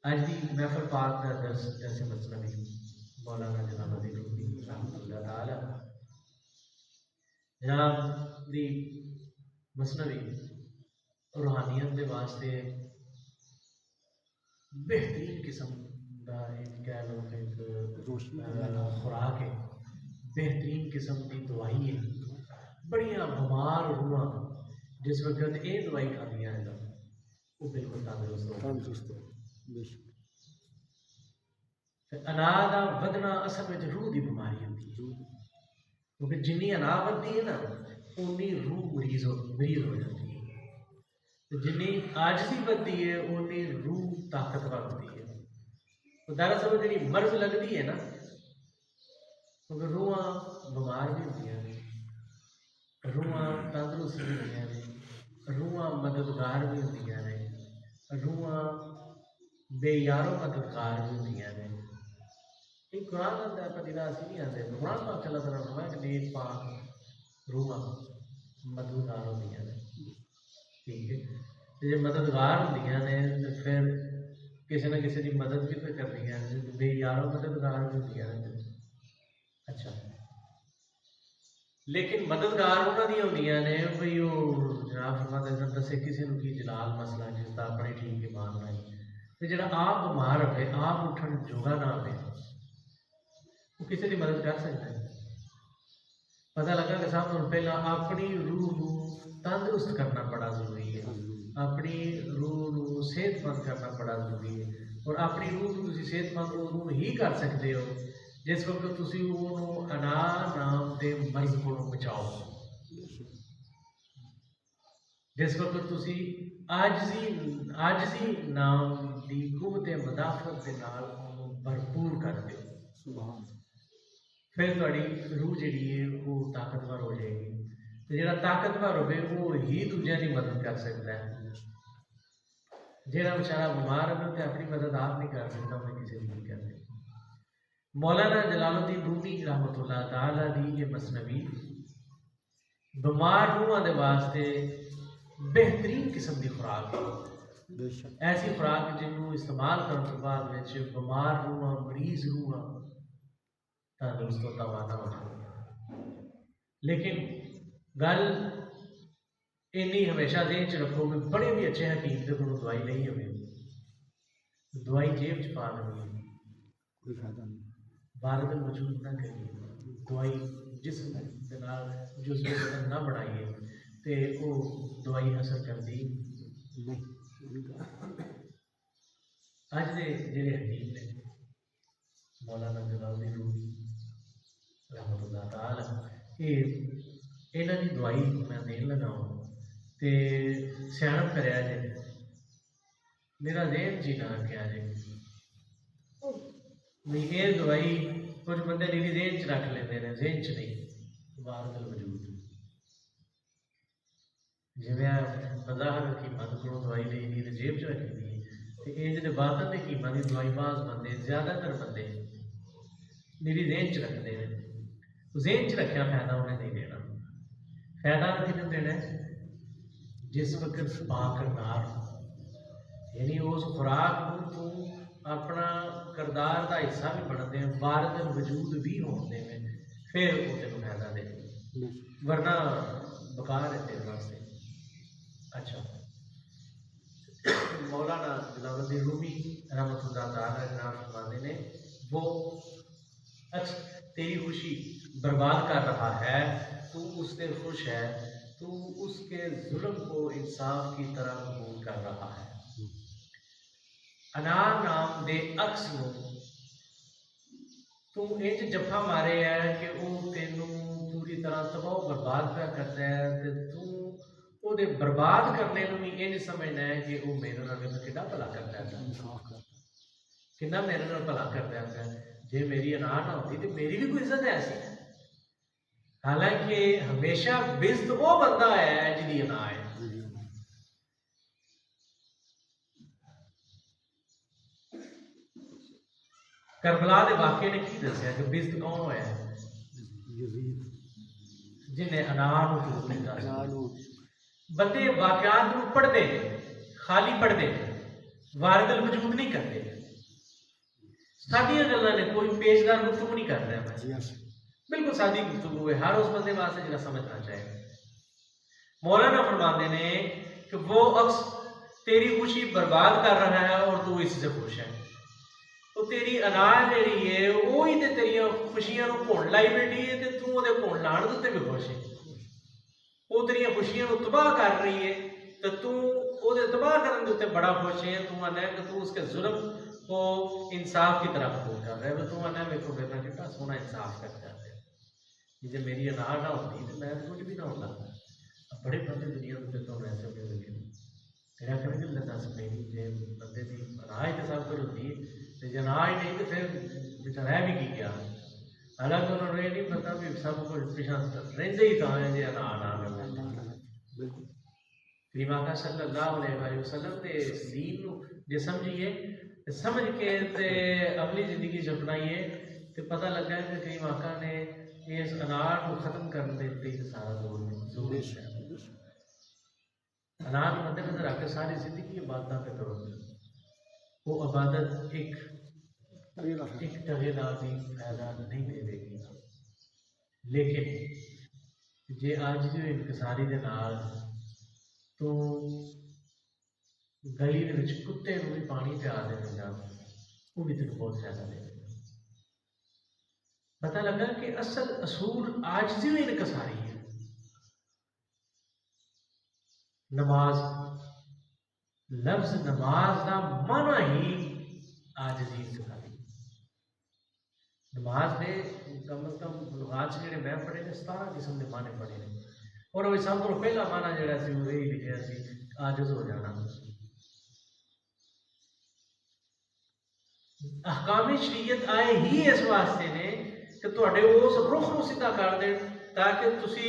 आज की महफिल पाक का दर्स जैसे मसनवी मौलाना जलालुद्दीन रूमी रहमतुल्लाह ताला जनाब दी मसनवी रूहानियत के वास्ते बेहतरीन किस्म का एक कह लो एक खुराक है, बेहतरीन किस्म की दवाई है। बड़िया बीमार रूहां जिस वक्त ये दवाई खादियां हैं वो बिल्कुल तंदुरुस्त हो। अनाह का वधना असल में रूह की बीमारी होती है, क्योंकि जिन्नी अनाह बढ़ती है ना उन्नी रूह मरीज हो जाती है, तो जिन्नी आजजी बढ़ती है उन्नी रूह ताकतवर होती है। तो दरअसल जी मर्ज लगती है ना, क्योंकि रूहां बीमार भी होंगे ने, रूहां तंदुरुस्त भी होंगे ने, रूहां मददगार भी होंगे ने, रूहां बेयारो मददगार भी होंगे ने। एक कुरान आता है पतिला असी नहीं आते, कुरान पाक चला तरह फरमाया कि नेक पाक रूहां मददगार होंगे ने। ठीक है, तो जो मददगार होंगे ने तो फिर किसी न किसी की मदद भी तो करनी है, बेयारो मददगार भी होंगे ने। अच्छा, लेकिन मददगार उन्होंने होंगे ने बई वो जनाब फरमाते दसे किसी को की जलाल मसला जिसका अपने ठीक ईमान नहीं, तो जो आप बीमार रहे आप उठन जोगा ना हो वो किसी की मदद कर सकता है। पता लगा कि सब तो पहला अपनी रूह को तंदुरुस्त करना बड़ा जरूरी है, अपनी रूह को सेहतमंद करना बड़ा जरूरी है। और अपनी रूह को सेहतमंद उदों ही कर सकते हो जिस वक्त तुम अनाह नाम के मर्ज को बचाओ, जिस वक्त तुम आजजी नाम की कुवत मदाफत के नाल भरपूर कर दो, फिर थोड़ी रूह जी है वो ताकतवर हो जाएगी। तो जो ताकतवर हो वो ही दूसरों की मदद कर सकता है। जो बेचारा बीमार है तो अपनी मदद आप नहीं कर सकता, उन्हें किसी की नहीं करनी। मौलाना जलालुद्दीन रूमी रहमतुल्लाह ताला दी ये मसनवी बीमार रूहां दे वास्ते बेहतरीन किस्म की खुराक है। ऐसी खुराक जिन्होंने इस्तेमाल करने तो बाद बीमार रूहां मरीज रूहां तंदुरुस्त तवाना हो जाए। लेकिन गल इन्नी हमेशा जेब च रखो कि बड़े भी अच्छे हकीम के को दवाई नहीं हो, दवाई जेब च पा देनी कोई फायदा नहीं, भारत में मौजूद ना करिए दवाई जिसम जुज़ बदन ना बढ़ाइए तो वो दवाई असर करती नहीं। अज के जोड़े हकीम ने मौलाना जलालुद्दीन रूमी रहमतुल्लाह ताला इन्हां दी दवाई मैं देन लगा तो सियाणप कराया जे मेरा जेहन जी ना रखा जे नहीं ये दवाई कुछ बंदे मेरी जेहन च रख लेते हैं, जेहन च नहीं वारदल वजूद जिवें बज़ाहर कीमत को दवाई ली नहीं तो जेब च रखी दी, तो ये जो बातन की कीमत की दवाई बाज बंदे ज्यादातर बंदे मेरी जेहन च रखते हैं, जेहन च रखा फायदा उन्हें नहीं देना। फायदा किन्हें देना जिस वक्त बाकिरदार यानी उस खुराक को तू अपना किरदार का हिस्सा भी बनते हैं, वारदल वजूद भी होते हैं, फिर वो तेन फायदा दे, वरना बेकार है तेरे वास्ते। अच्छा, मौलाना जलालुद्दीन रूमी रहमतुल्लाह ताला जनाब फरमाते ने वो अच्छा तेरी खुशी बर्बाद कर रहा है, तू उससे खुश है, तू उसके जुल्म को इंसाफ की तरह कबूल कर रहा है। अनार नाम दे अक्स को तू इंज जफा मारे है कि वो तेनू पूरी तरह तबाह बर्बाद पे करता है, तो तू वो बर्बाद करने भी इंज समझना है कि वो मेरे नाल कितना भला करता है, कितना मेरे नाल भला करता है। जे मेरी अनार ना होती तो मेरी भी कोई इज्जत ऐसी है। हालांकि हमेशा बिज़्त वो बंदा है जिहदी अनार है। करबला के वाक़े ने की दसिया कि बिज़्त कौन होया है, जिन्हें अनार तोड़ लिया। बंदे वाकयात पढ़ते खाली पढ़ते वारिदल वजूद नहीं करते, सादियां गल्लां ने, कोई पेशदार गुफ्तगू नहीं कर रहा मैं, बिल्कुल सादी गुफ्तगू है हर उस बंदे वास्ते जिन्हें समझना चाहिए। मौलाना फरमाते ने कि वो अक्स तेरी खुशी बर्बाद कर रहा है और तू इससे खुश है, तो तेरी अनाज जी है वो ही तो तेरिया खुशियां भुन लाई बैठी है, तो तू वो भुन लाने उत्ते भी खुश है, वो तेरिया खुशियां तबाह कर रही है, तो तू वो तबाह करने के उत्ते बड़ा खुश है। तू आना कि तू उसके जुल्म को इंसाफ की तरफ कबूल कर रहा है, तू आना मेरे को बेटा कितना सोना इंसाफ कर जाते हैं, जो मेरी अनाज ना होती तो मैं कुछ भी ना होता। बड़े बंदे दुनिया में तो वैसे होने लगे तेरा कभी दिल दस मेरी जे बंदे की अनाज तो सब कुछ होती है, तो जे अनाज नहीं तो फिर बेचारा भी की गया। हालांकि उन्होंने ये नहीं पता भी सब कुछ पिछा रेंदे ही था जे अनाज आ गया। करीम आका सल्लल्लाहु अलैहि वसल्लम के इस दीन को जे समझिए, समझ के ते अपनी जिंदगी अपनाइए, तो पता लगा है कि करीम आका ने इस अनाज को खत्म करने के सारा जोर है। अनाज मद्देनजर रख के सारी जिंदगी इबादत पे करो, वो इबादत एक टगेदार भी फायदा नहीं दे देगी, लेकिन जे आज जो इंकसारी दे नाल तो गली दे विच कुत्ते नूं भी पानी पिया देगा, वो भी तेन बहुत फायदा देगा। पता लगा कि असल असूल आज जो इंकसारी है। नमाज, लफ्ज नमाज का माना ही आजिज़ी सिखाई। नमाज के कम अज कम लुगात जो मैं पढ़े ने 17 किस्म के माने पढ़े ने, और वो सब को पहला माना जोड़ा सी वो यही लिखा सी आजिज़ हो जाना। अहकाम शरीयत आए ही इस वास्ते ने कि तुहाडे उस रुख को सीधा कर दें, ताकि तुसी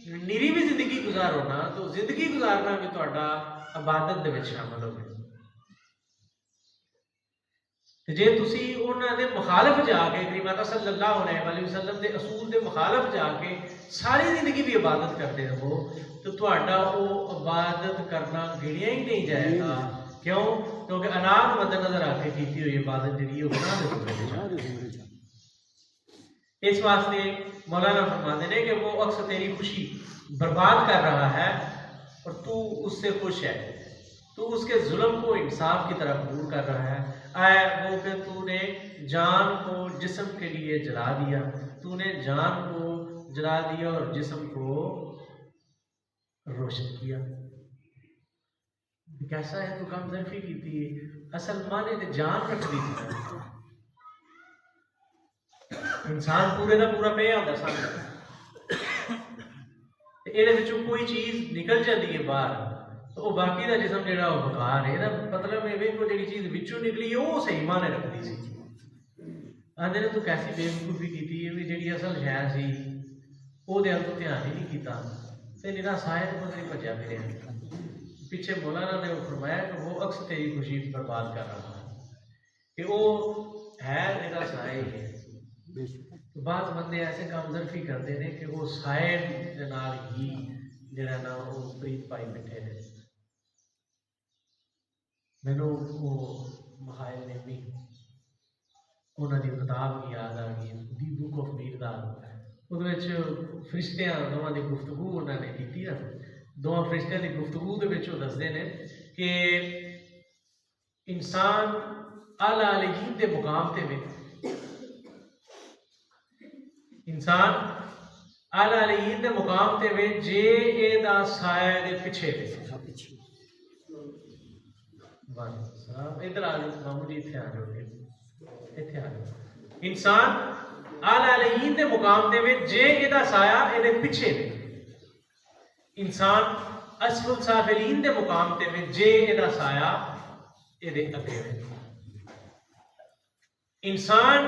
निरी भी जिंदगी गुजारो ना, तो जिंदगी गुजारना भी तुहाडा इबादत दे विच शामिल होवे। जे तुसी उन्हां दे मुखालिफ जाके करीम आका सल्लल्लाहु अलैहि वसल्लम दे असूल दे मुखालिफ जाके सारी जिंदगी भी इबादत करते रहो, तो तुहाडा वो इबादत करना गिणिया ही नहीं जाएगा। क्यों? क्योंकि अनाज मद्देनजर आके की हुई इबादत जी गुनाह। इस वास्ते मौलाना फरमाते हैं कि वो अक्सर तेरी खुशी बर्बाद कर रहा है और तू उससे खुश है, तू उसके जुल्म को इंसाफ की तरफ दूर कर रहा है। आए वो कि तूने जान को जिस्म के लिए जला दिया, तूने जान को जला दिया और जिस्म को रोशन किया। कैसा है तू कम जरफी की थी, असल माने ने जान रख दी थी। इंसान पूरे का पूरा पे होता सामने, ये कोई चीज निकल जाती है बाहर, तो बाकी का जिसम जो बेकार है, मतलब वेखो जी चीज विचों निकली है वो सही माने रखती सी। आंदे ने तू कैसी बेवकूफी की भी जी असल शह सी वो तू ध्यान ही नहीं किया, तो निरा साया तो पता नहीं भजया फिर पिछे। मौलाना ने फरमाया कि वो अक्सर तेरी खुशी बर्बाद कर रहा है, कि वो है निरा साया ही है। तो बाद बंदे ऐसे काम जरफी करते हैं कि वो साए दे नाल ही जिहड़ा ना वो प्रीत पाई बैठे ने। मैनू वो महायल नेमी उन्होंने किताब की याद आ गई, दी बुक ऑफ मीरदार। उस फरिश्तियां दोवां दी गुफ्तगू उन्होंने की, दोवां फरिश्तियां की गुफ्तगू दे विच दसदे ने कि इंसान आला अलीयीन दे मुकाम ते वे, इंसान आला अलीयीन दे मुकाम ते वे जे एदा साया दे पिछे वे। इधर आ जाओ मामू जी, इत्थे आ जाओ, इत्थे आ जाओ। इंसान आला अलीयीन दे मुकाम ते वे जे एदा साया एदे पिछे वे। इंसान असफल साफिलीन दे मुकाम ते वे जे एदा साया एदे अगे वे। इंसान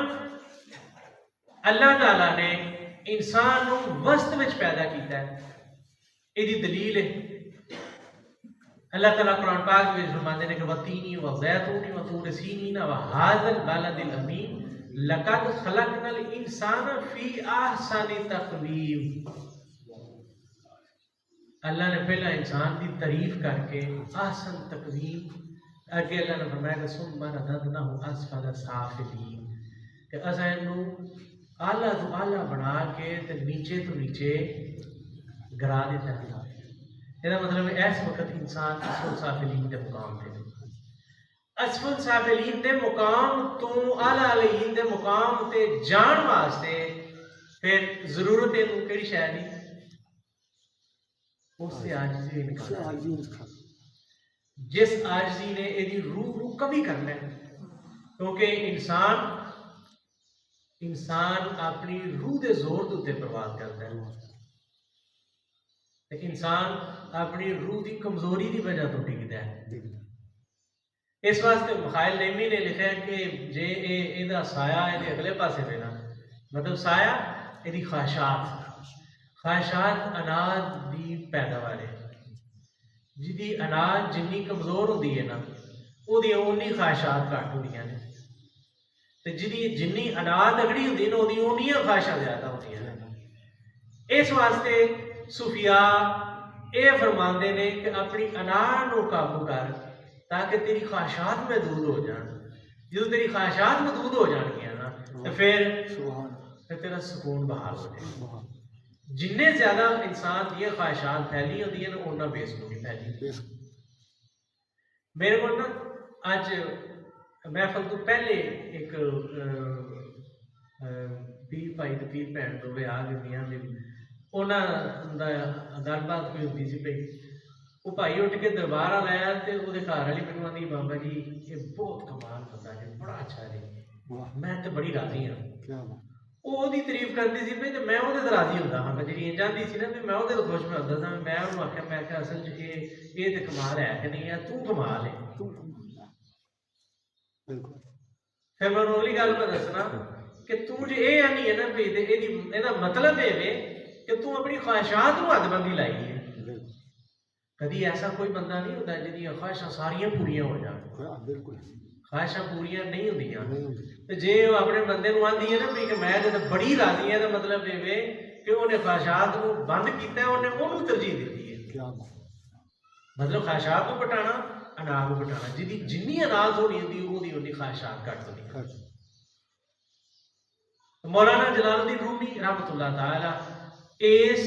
अल्लाह ताला ने इंसान को वस्त में पैदा किया है, यदी दलील है अल्लाह ताला कुरान पाक में फरमाते हैं कि वतीनी व ज़ैतूनी व तूर सीनीन व हाज़ल बलदिल अमीन लक़द खलक़नल इंसान फी अहसनि तक़वीम। अल्लाह ने पहला इंसान की तारीफ करके अहसन तक़वीम अगे अल्लाह ने फरमाया कि सुम्मा रददनाहु अस्फला साफिलीन कि असां इनू आला तो आला बना के ते नीचे तो नीचे गिरा दिता है। ਇਹਦਾ मतलब इस वक्त इंसान असफल साफिलीन के मुकाम पे असफल साफिलीन के मुकाम तो आला अलीन के मुकाम ते जान वास्ते फिर जरूरत है केड़ी शय दी उससे आजिज़ी निकाल जिस आजिज़ी ने यदि रूह को कभी करना है क्योंकि इंसान अपनी रूह के जोर के उत्ते परवाह करता है। इंसान अपनी रूह की कमजोरी की वजह तो डिगता है। इस वास्ते मुखाइल नेमी ने लिखा है कि जे एदा साया ये अगले पासे पे ना मतलब साया यदि ख्वाहिशात अनाज की पैदावार है जिदी अनाज जिन्नी कमजोर होती है ना वो उन्नी ख्वाहिशात घट होंदियां ने ते जिदी जिन्नी अनाज तगड़ी होंदी ना वो उन्नियां ख्वाहिशां ज्यादा होंदियां ने। इस वास्ते सूफिया ये फरमाते ने कि अपनी अनाज को काबू कर ताकि तेरी ख्वाहिशात महदूद हो जान। जो तेरी ख्वाहिशात महदूद हो जाएगी ना तो फिर तेरा सुकून बहाल हो जाए। जिन्ने ज्यादा इंसान दी ख्वाहिशात फैली होती है ना उन्ना बेसुकूनी फैली। मेरे को ना अज महफल तो पहले एक पीर भाई तो पीर भैन दो आ गई उन्होंने गलबात कोई होती सी पई वो भाई उठ के दरबार लाया तो वो घर वाली मैनू आती बाबा जी ये बहुत कमाल बंदा जी बड़ा अच्छा जी मैं तो बड़ी राजी हाँ। वो तारीफ करती सी भी मैं वो राजी होंदा हाँ जी जाती सी ना भी मैं वो खुश में होंदा था। मैं उन्होंने आख्या मैं असल ये तो कमाल है कि नहीं है तू कमाल है। फिर मैं अगली गल मैं दसना कि तू जो ये नहीं है ना भी ਇਹਦਾ मतलब ये कि तू अपनी ख्वाहिशात को हदबंदी लाई है। कभी ऐसा कोई बंदा नहीं होता जिहदियां ख्वाहिशां सारियां पूरियां हो जान। ख्वाहिशां पूरियां नहीं होंदियां ते जे वो अपने बंदे को आंदी है ना भी कि मैं तो बड़ी राजी है तो मतलब ये कि उन्हें ख्वाहिशात को बंद किया उन्हें उन्होंने तरजीह दी है। मतलब ख्वाहिशात को घटाना अनाज को घटाना जिहदी जिन्नी अनाज होनी होंदी ओहदी उन्नी ख्वाहिशात घट होंदी। मौलाना जलालुद्दीन रूमी रहमतुल्लाह तआला इस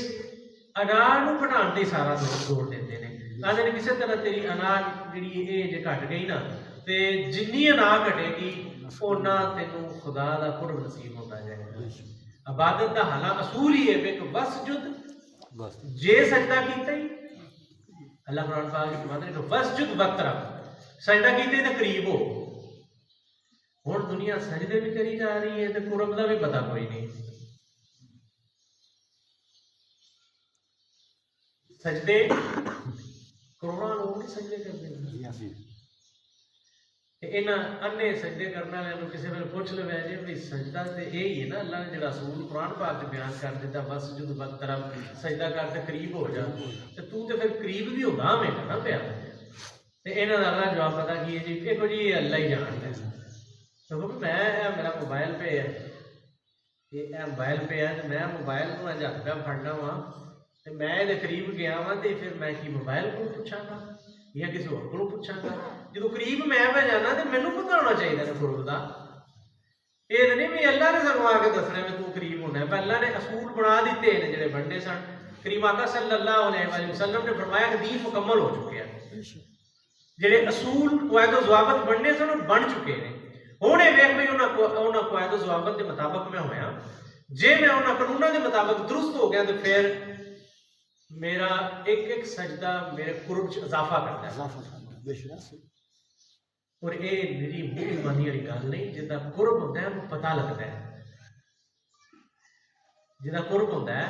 अनाज को घटाने से सारा जोर देते हैं। कहते हैं किसी तरह तेरी अनाज जी जे घट गई ना तो जिन्नी अनाज घटेगी उन्ना तेनों खुदा का कुर्ब नसीब होता जाएगा। इबादत का हाला असूल ही है कि वसजुद जे सजदा कीता ही अल्लाह कुरान पाक में फरमाता है कि वसजुद वक्तरब सजदा कीते तो करीब हो। हुण दुनिया सजदे भी करी जा रही है तो कुर्ब का भी पता कोई नहीं। सजदे करोड़ों लोग नहीं सजदे करते इन्हां अन्ने सजदे करने वाले किसी वेले पूछ लो जी भी सजदा तो यही है ना अल्लाह ने जिहड़ा असूल कुरान पाक च बयान कर दिता वसजुद वक्तरब सजदा कर ते करीब हो जा तो तू तो फिर करीब भी होगा हमें ना पिया। तो इन्हां दा अगला जवाब पता की है जी देखो जी अल्लाह ही जानता है। तो मैं मेरा मोबाइल पे है ये मोबाइल पे है तो मैं मोबाइल को अज हथ पे फड़ना वा तो मैं ये करीब गया वा तो फिर मैं कि मोबाइल को पूछागा या किसी होर को पूछागा। जो करीब मैं पे जाना तो मैनू पता होना चाहिए ना गुरु का। ये नहीं भी अल्लाह ने सानू आके दसना मैं तू करीब होना है। अल्लाह ने असूल बना दिते हैं जोड़े बनने सन। करीम आका सल्लल्लाहु अलैहि वसल्लम ने फरमाया कि दीन मुकम्मल हो चुके हैं। जोड़े असूल कवायद ज़वाबत बनने सन बन चुके हैं। हुण ये वेख भी उन्होंने कवायद ज़वाबत के मुताबिक मैं होया जे मैं उन्होंने कानूनों के मुताबिक दुरुस्त हो गया तो फिर मेरा एक एक सजदा मेरे कुर्ब च इजाफा करता है। और ये मेरी मुंह वाली गल नहीं जिदा कुर्ब होता है पता लगता है। जिदा कुर्ब होता है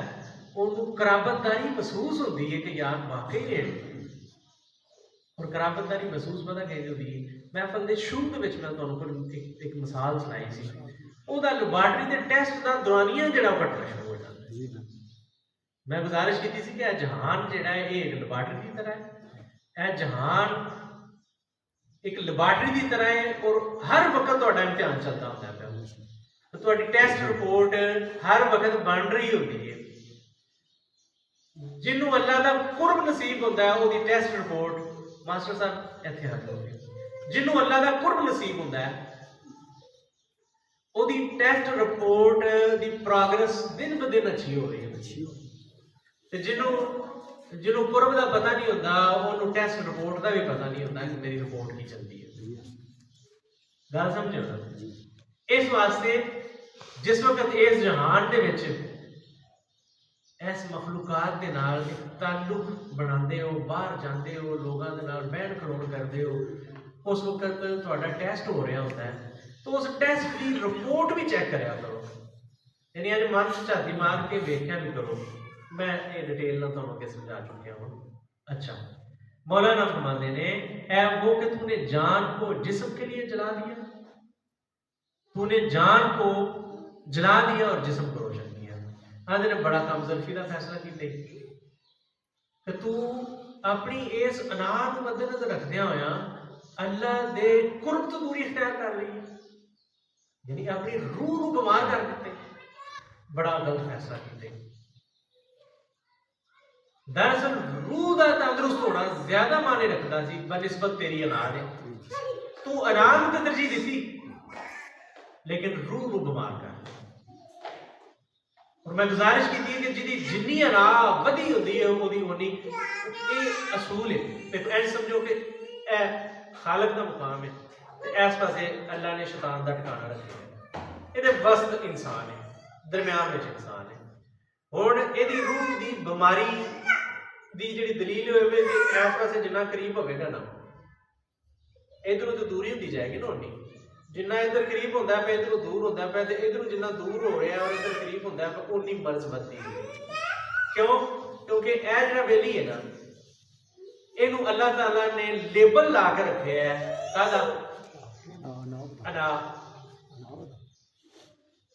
उन्होंने कराबतदारी महसूस होती है कि यार वाकई ने और कराबतदारी महसूस पता कहीं होती है। महफल के शुरू मैं तुहानूं एक मिसाल सुनाई सी ਉਹਦਾ ਲੈਬਾਰਟਰੀ ਦੇ ਟੈਸਟ ਦਾ ਦੌਰਾਨੀਆ ਜਿਹੜਾ ਘਟਣਾ ਸ਼ੁਰੂ ਹੋ ਜਾਂਦਾ। मैं गुजारिश की थी कि यह जहान जोड़ा है ये एक लेबार्टरी की तरह है। यह जहान एक लेबार्टरी की तरह है और हर वक्त तुहाडा इम्तिहान चलता होता है। तो तुहाडी टेस्ट रिपोर्ट हर वक्त बन रही होती है। जिन्होंने अल्लाह का कुर्ब नसीब होता है वो टेस्ट रिपोर्ट मास्टर साहब इत्थे हाजिर हो गए ਜਿਹਨੂੰ ਅੱਲਾ ਦਾ ਕੁਰਬ ਨਸੀਬ ਹੁੰਦਾ ਹੈ, ਉਹਦੀ ਟੈਸਟ ਰਿਪੋਰਟ ਦੀ ਪ੍ਰੋਗਰੈਸ ਦਿਨ ਬ ਦਿਨ ਅੱਛੀ ਹੋ ਰਹੀ ਹੈ। ਤੇ ਜਿਹਨੂੰ ਕੁਰਬ ਦਾ ਪਤਾ ਨਹੀਂ ਹੁੰਦਾ, ਉਹਨੂੰ ਟੈਸਟ ਰਿਪੋਰਟ ਦਾ ਵੀ ਪਤਾ ਨਹੀਂ ਹੁੰਦਾ ਕਿ ਮੇਰੀ ਰਿਪੋਰਟ ਕੀ ਚੱਲਦੀ ਹੈ। ਗੱਲ ਸਮਝੋ ਨਾ। ਇਸ ਵਾਸਤੇ ਜਿਸ ਵਕਤ ਇਸ ਜਹਾਨ ਦੇ ਵਿੱਚ ਇਸ ਮਖਲੂਕਾਤ ਦੇ ਨਾਲ ਇੱਕ ਤਾਲੁਕ ਬਣਾਉਂਦੇ ਹੋ, ਬਾਹਰ ਜਾਂਦੇ ਹੋ, ਲੋਕਾਂ ਦੇ ਨਾਲ ਬਹਿਣ ਖਲੋਣ ਕਰਦੇ ਹੋ, ਉਸ ਵਕਤ ਤੁਹਾਡਾ ਟੈਸਟ ਹੋ ਰਿਹਾ ਹੁੰਦਾ ਹੈ, ਤਾਂ ਉਸ ਟੈਸਟ ਦੀ ਰਿਪੋਰਟ ਵੀ ਚੈੱਕ ਕਰਿਆ ਕਰੋ। यानी अज मन झाती मार के वेख्या भी करो। मैं ये डिटेल ना तुहानू अगे समझा चुकिया हूँ। अच्छा, मौलाना फरमाते ने ऐ वो कि तूने जान को जिस्म के लिए जला दिया, तूने जान को जला दिया और जिस्म को रोशन किया। आदि ने बड़ा काम जरफी का फैसला किया कि तू अपनी इस अनाथ मद्देनजर रखदिया होया अल्लाह दे कुर्ब तो दूरी इख्तियार कर ली, यानी अपनी रूह को बीमार कर दिते। बड़ा गलत फैसला किया। दरअसल रूह का तंदुरुस्त होना ज्यादा माने रखता सी बनिस्बत तेरी अनाज है। तू अनाज को तरजीह दी, लेकिन रूह को बीमार कर। और मैं गुजारिश की कि जिहदी जिन्नी अना वधी होंदी है ओदी ओनी ये असूल है। देखो ऐसे समझो कि ए खालक का मुकाम है, इस पासे अल्लाह ने शैतान का ठिकाना रखा है। ये वसत इंसान है, दरम्यान में इंसान है। हुण इहदी रूह की बीमारी की जिहड़ी दलील होवे कि इस पासे जिन्ना करीब होवेगा ना, इधरों तो दूरी होती जाएगी ना उन्नी। जिन्ना इधर करीब होंदा है इधरों दूर होंदा है, ते इधरों जिन्ना दूर हो रहा है और इधर करीब होंदा है उन्नी मर्ज बढ़ती है। क्यों? क्योंकि यह जिहड़ा बेली है ना, इहनूं अल्लाह ताला ने लेबल ला के रखे है काहदा अना।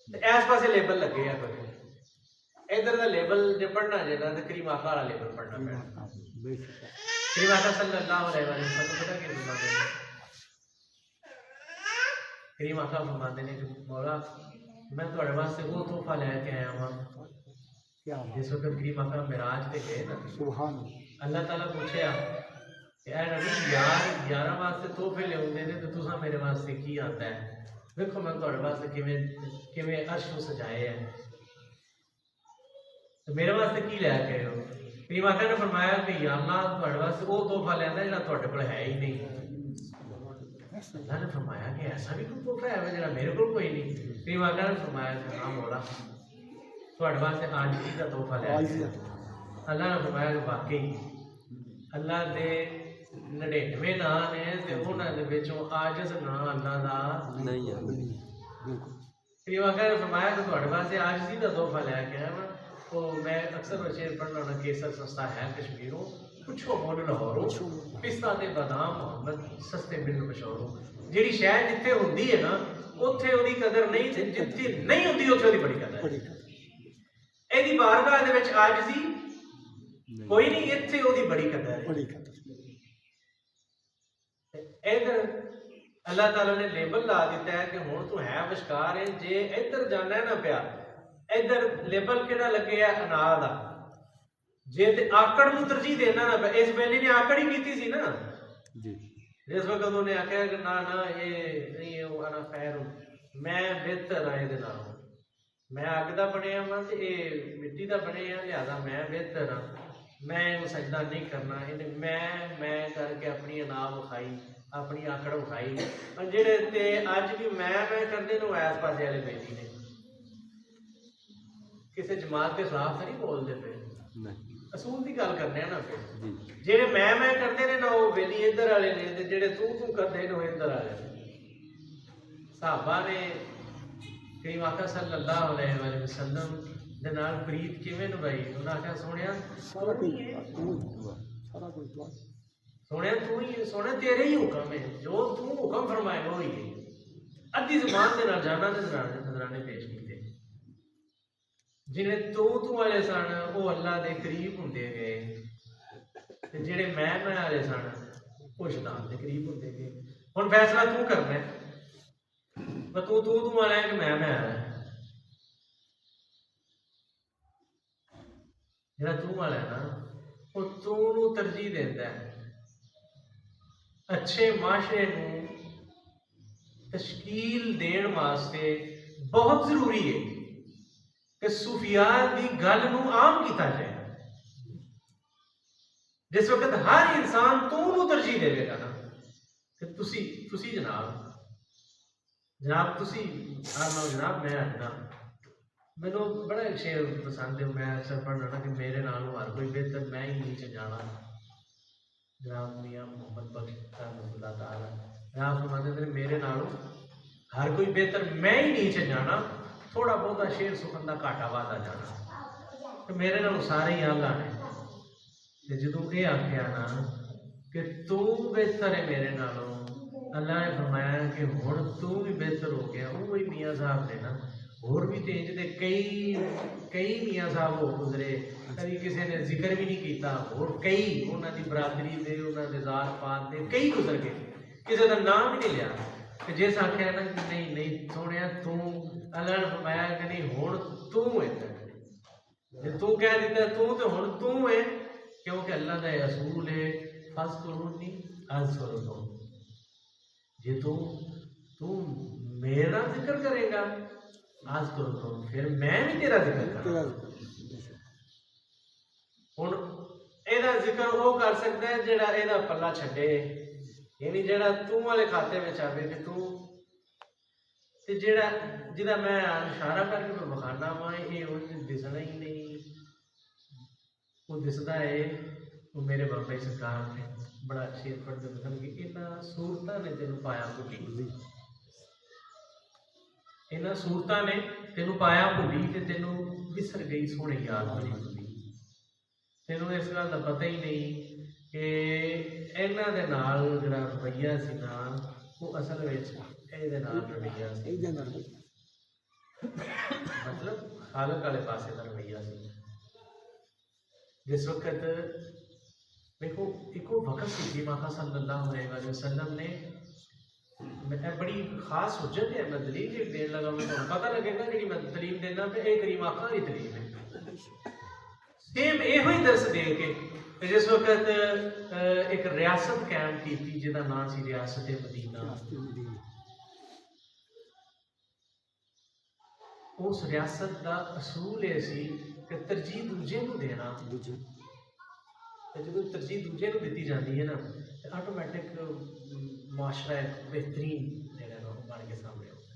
इस पासे लेबल लगे है, कोई इधर का लेबल जो पढ़ना जे ना तो करीम आका वाला लेबल पढ़ना पैना। करीम आका सल्लल्लाहु अलैहि वसल्लम पता कि फरमाते हैं, करीम आका फरमाते हैं कि मौला मैं तुहाडे वास्ते वो तोहफा लैके आया हां। जिस वक्त करीम आका मिराज पे गए ना, सुभान अल्लाह ताला पूछया कि ऐ नबी यारां वास्ते तोहफे लियाउंदे ने ते तुसां मेरे वास्ते की आंदा है? देखो मैं तुहाडे वास्ते किवें अर्श नूं सजाए है, तो मेरे वास्ते की लैके आए हो? करीम आका ने फरमाया कि या अल्लाह तुहाडे वास्ते वो तोहफा लैंदा जिहड़ा तुहाडे कोल है ही नहीं। अल्लाह ने फरमाया कि ऐसा भी कोई तोहफा है जिहड़ा मेरे कोल कोई नहीं? करीम आका ने फरमाया कि हाँ मौला तुहाडे वास्ते आजिज़ी दा तोहफा लैके। अल्लाह ने फरमाया कि वाकई अल्लाह दे 99 नां ने ते उन्हां दे विचों आजिज़ नां अल्लाह दा नहीं है। करीम आका ने फरमाया कि तुहाडे वास्ते आजिज़ी दा तोहफा लैके आया मैं। तो मैं अक्सर वो शेर पढ़ना होना, केसर सस्ता है कश्मीरों, पुछो मुल लाहौरों, पिस्ता ते बादाम मोहम्मद सस्ते बिल मशहूरों। जिहड़ी शै जिथे हुंदी है ना उत्थे ओदी कदर नहीं, ते जिथे नहीं हुंदी उत्थे ओदी बड़ी कदर है। इहदी बारगाह दे विच आजिज़ी कोई नहीं, इत्थे ओदी बड़ी कदर है। इधर अल्लाह ताला ने लेबल ला दिता है कि हुण तू है विशकार है, जे इधर जाना है ना पिया इधर लेबल किहड़ा लगे है अना दा, जे ते आकड़ नूं तरजीह देना ना। इस बेली ने आकड़ ही कीती सी ना जी। जिस वक्त उन्होंने आख्या कि ना ना ये नहीं है, वो अना खैर मैं बेहतर आए दे नाल, मैं अग दा बनिया वां ते ये मिट्टी दा बने आ, लिहाजा मैं बेहतर हाँ, मैं इहनूं सजदा नहीं करना। इहने मैं करके अपनी अना विखाई, अपनी आकड़ विखाई। और जिहड़े ते अज भी मैं करदे ने इस पासे वाले बेली ने किसी जमात के खिलाफ तो नहीं बोलते पे, असूल की गल करने ना। फिर जेडे मैं करते ने ना वो वेली इधर वाले ने, ते जेडे तू करते ने वो इधर वाले ने। साहबा ने करीम आका सल्लल्लाहु अलैहि वसल्लम दे नाल प्रीत किवें निभाई? उन्हें आख्या सोहणिया सोहणिया तेरे ही हुक्म है, जो तू हुक्म फरमाएगा वही है। अद्धी जुबान दे नाल जाना दे नजराने पेश किए। जिन्हें तू वाले सन वो अल्लाह के करीब होंदे गए, ते जिहड़े मैं वाले सन वो शैतान के करीब होंदे गए। हुण फैसला तू करना है, तू वाला है कि मैं वाला है। जिहड़ा तू वाला है ना वो तू नूं तरजीह देंदा है, अच्छे माशरे नूं तश्कील देण वास्ते बहुत जरूरी है कि सूफियात की गल नूं आम किया जाए। जिस वक्त हर इंसान तू तरजीह देगा ना कि तुसी जनाब जनाब तुसी आना जनाब मैं आना। मैनू बड़ा एक शेर पसंद है, मैं अक्सर पढ़ना ना कि मेरे नालों हर कोई बेहतर मैं ही नीचे जाना। जनाब मियां मोहम्मद बख्श रहमतुल्लाह ताला जनाब फरमाते थे मेरे नालों हर कोई बेहतर मैं ही नीचे जाना, थोड़ा बहुता शेर सुखन का घाटा वादा जाना। तो मेरे नालों सारे ही आला ने ते जदों ये आख्या ना कि तू बेहतर है मेरे नालों, अल्लाह ने फरमाया कि हुण तू भी बेहतर हो गया। वो ही मियाँ साहब ने ना होर भी तेज दे कई मियाँ साहब हो गुजरे, कभी किसी ने जिक्र भी नहीं किया। होर कई उन्होंने बरादरी दे उन्होंने जात पात दे कई गुजर गए, किसी का नाम ही नहीं लिया। कि जिस आख्या ना कि नहीं नहीं सोने तू, अल्लाह ने फरमाया कि नहीं हुण तू है, जे तू कह दिता तू तो हुण तू है, क्योंकि अल्लाह का असूल है फस करो नहीं अज करो तो। जे तू मेरा जिक्र करेगा आज करो तो फिर मैं भी तेरा जिक्र करूंगा। हुण एदा जिक्र वो कर सकता है जेड़ा एदा पल्ला छड्डे, यानी जेड़ा तू वाले खाते में आवे कि तू ते जेड़ा जिदा मैं इशारा करके मैं बखाना वा ये दिसना ही नहीं। वो दिसदा है वो मेरे बाबा जी सरकार ने बड़ा शेर पढ़ते सन कि इन्हां सूरतां ने तेनू पाया भुली, इन्हां सूरतां ने तेनू पाया भुली ते तेनू विसर गई सोहनी याद भली भुली। तेनू इस गल का पता ही नहीं कि इन्हां दे नाल जिहड़ा रवैया सी ना वो असल विच इहदे नाल रवैया सी, मतलब खालक वाले पासे दा रवैया सी। जिस वक्त देखो एक वक्त सी माता सल्लल्लाहु अलैहि वसल्लम ने बड़ी खास हुज्जत है, मैं दलील एक देन लगा, मैं पता लगेगा जी मैं दलील देना पे एक करीम आखा की दलील है। सेम यो ही दस दे के जिस वक्त एक रियासत कायम की जिहदा नाम सी रियासत मदीना, उस रियासत का असूल यह सी कि तरजीह दूजे को देना। जो तरजीह दूजे को दी जाती है ना तो आटोमैटिक मुआशरा एक बेहतरीन बन के सामने आता है।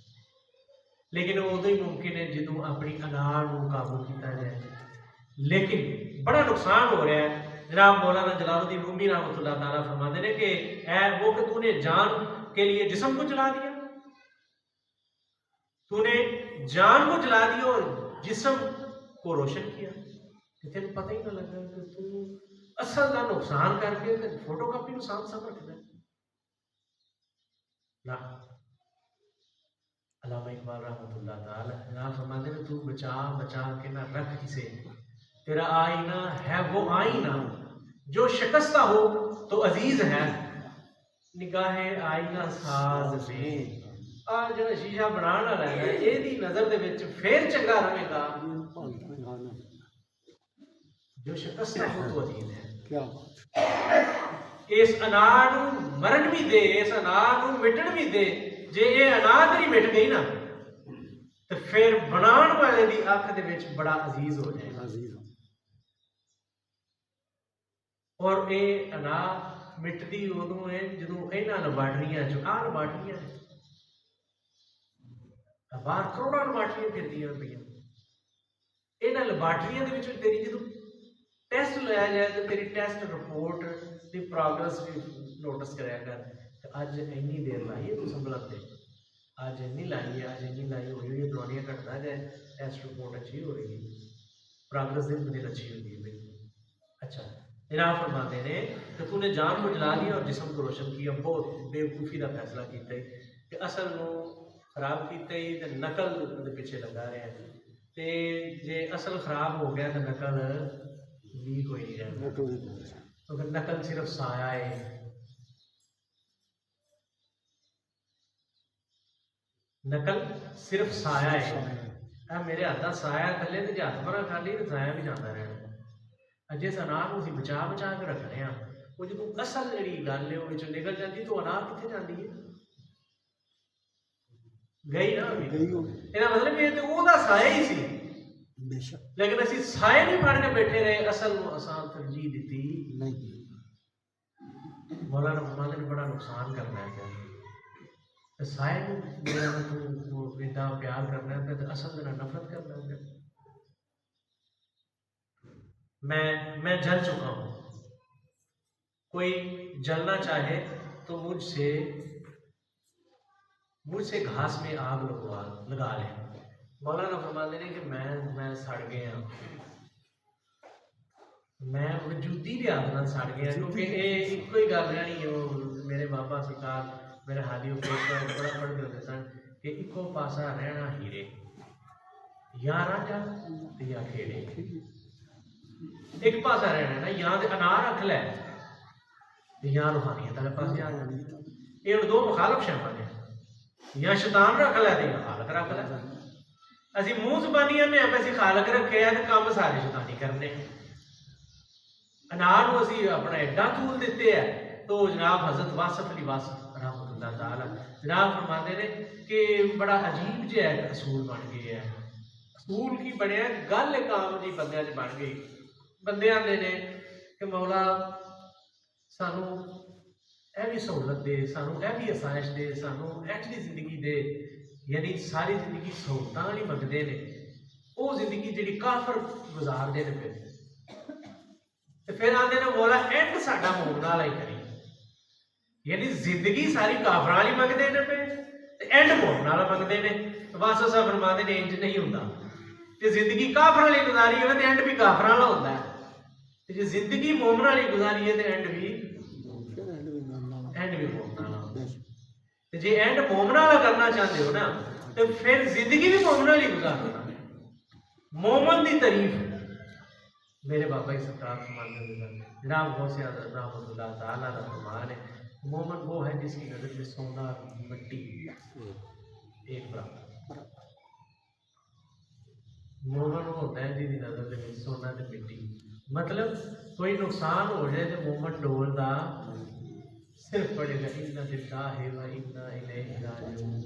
लेकिन उदों ही मुमकिन है जो अपनी अनाड़ को काबू किया जाए। लेकिन बड़ा नुकसान हो रहा है। जनाब मौलाना जलालुद्दीन रूमी रहमतुल्लाह ताला फरमाते हैं कि ऐ वो कि तूने जान के लिए जिस्म को जला दिया, तूने जान को जला दिया और जिस्म को रोशन किया, तेन पता ही ना लगा कि तू असल का नुकसान करके फोटोकॉपी को साफ साफ रखना ना। अल्लामा इकबाल रहमतुल्लाह ताला ना फरमाते हैं तू बचा बचा के ना रख इसे, तेरा आईना है वो आईना जो शिकस्ता हो तो अजीज है, निगाहे आईना साज में। आ जो शीशा बनाने वाला है ਇਹਦੀ नजर ਦੇ ਵਿੱਚ फिर चंगा रहेगा, जो शिकस्ता हो तो अजीज है। इस अनाज मरण भी दे, इस अनाज मिटन भी दे। जे ये अनाज नहीं मिट गई ना तो फिर बनाने वाले की अख दे विच बड़ा अजीज हो जाएगा। और ये अनाज मिटदी उदों है जो इन्हां लबाटरियां चो आ लबाटरियां बाहर करोड़ों लबाटरियां फिरदियां पईयां, इन्हां लबाटरियां दे विच तेरी जो टेस्ट लाया जाए तो तेरी टेस्ट रिपोर्ट की प्रोग्रेस भी नोटिस कराया कर। अज इन्नी देर लाई है तू संभलन दे, अज इन्नी लाई है, अज इन्नी लाई हुई हुई दवाइयां घटता जाए, टेस्ट रिपोर्ट अच्छी हो रही है, प्रोग्रेस दिन ब दिन अच्छी होती है बिल्कुल। अच्छा जनाब फरमाते हैं कि तूने जान को जला दिया और जिस्म को रोशन किया। बहुत बेवकूफ़ी का फैसला किया कि असल को खराब किया ही तो नकल के पिछे लगा रहे हैं, तो जे असल खराब हो गया तो नकल भी कोई नहीं रहता, तो फिर नकल सिर्फ साया है। नकल सिर्फ साया है। मेरे हाथ का साया थले तो हाथ भरा खाली तो साया भी जाता रहना। जिस अनाज को बचा बचा के रखने वो जो असल जी गल है वो निकल जाती तो अनार कितने जाती है गई ना ਇਹਦਾ मतलब ये तो ਉਹਦਾ ਸਾਇਆ ही सी बेशक लेकिन ਅਸੀਂ साए नहीं फड़ के बैठे रहे असल ਨੂੰ असां तरजीह दी नहीं मौलाना फरमाते ने बड़ा नुकसान करना है क्या साए ਨੂੰ मेरा तू इतना प्यार करना है तो असल में नफरत करना है मैं जल चुका हूँ कोई जलना चाहे तो मुझसे घास में आग लगा ले मौलाना फरमाते हैं कि मैं सड़ गया मैं वजूदी के आदना सड़ गया क्योंकि ये एक ही गल रहनी है मेरे बाबा सरकार मेरे हाली बड़ा पढ़ते होते सन कि इको पासा रहना हीरे या राजा या खेड़े एक पासा रहना ना या तो अनार रख लै या रूहानियत वाले पास आ जाना ये दो मुखालफ शैमा ने या शैतान रख लै या खालक रख लै असी मूँह जबानी आने असी खालक रखे है तो काम सारे शैतानी करने अनार को असी अपना एडा तूल दिते है तो जनाब हजरत वासफ अली वासफ रहमतुल्लाह तआला जनाब फरमाते ने कि बड़ा अजीब जिहा एक असूल बन गया है असूल की बनया गल एक आम जी बंदे बन गई बंदे आते ने कि मौला सानू यह भी सहूलत दे सानू यह भी आसाइश दे सानू एचली जिंदगी दे यानी सारी जिंदगी सहूलतां वाली मंगते हैं वो जिंदगी जी काफर गुजारते हैं फिर आते ने मौला एंड साडा मोमना वाला ही करी यानी जिंदगी सारी काफर वाली मंगते हैं पे एंड मोमना वाला मंगते हैं बस असा फरमाते ने इंज नहीं होता तो जिंदगी काफर वाली गुजारी हो तो एंड भी काफर वाला होता है जो जिंदगी मोमना वाली गुजारी है तो एंड भी मोमना वाला जे एंड मोमना वाला करना चाहते हो ना तो फिर जिंदगी भी मोमना वाली गुजारो ना मोमन की तारीफ मेरे बाबा ही सरकार फरमाते जनाब गौसे आज़म रहमतुल्लाह तआला का फरमान है मोमन वो है जिसकी नजर में सोना मिट्टी एक बराबर मोमन वो होता है जिसकी नजर में सोना ते मिट्टी मतलब कोई नुकसान हो जाए तो मोमन डोलदा सिर्फ पड़ेगा इन्ना लिल्लाहि व इन्ना इलैहि राजिऊन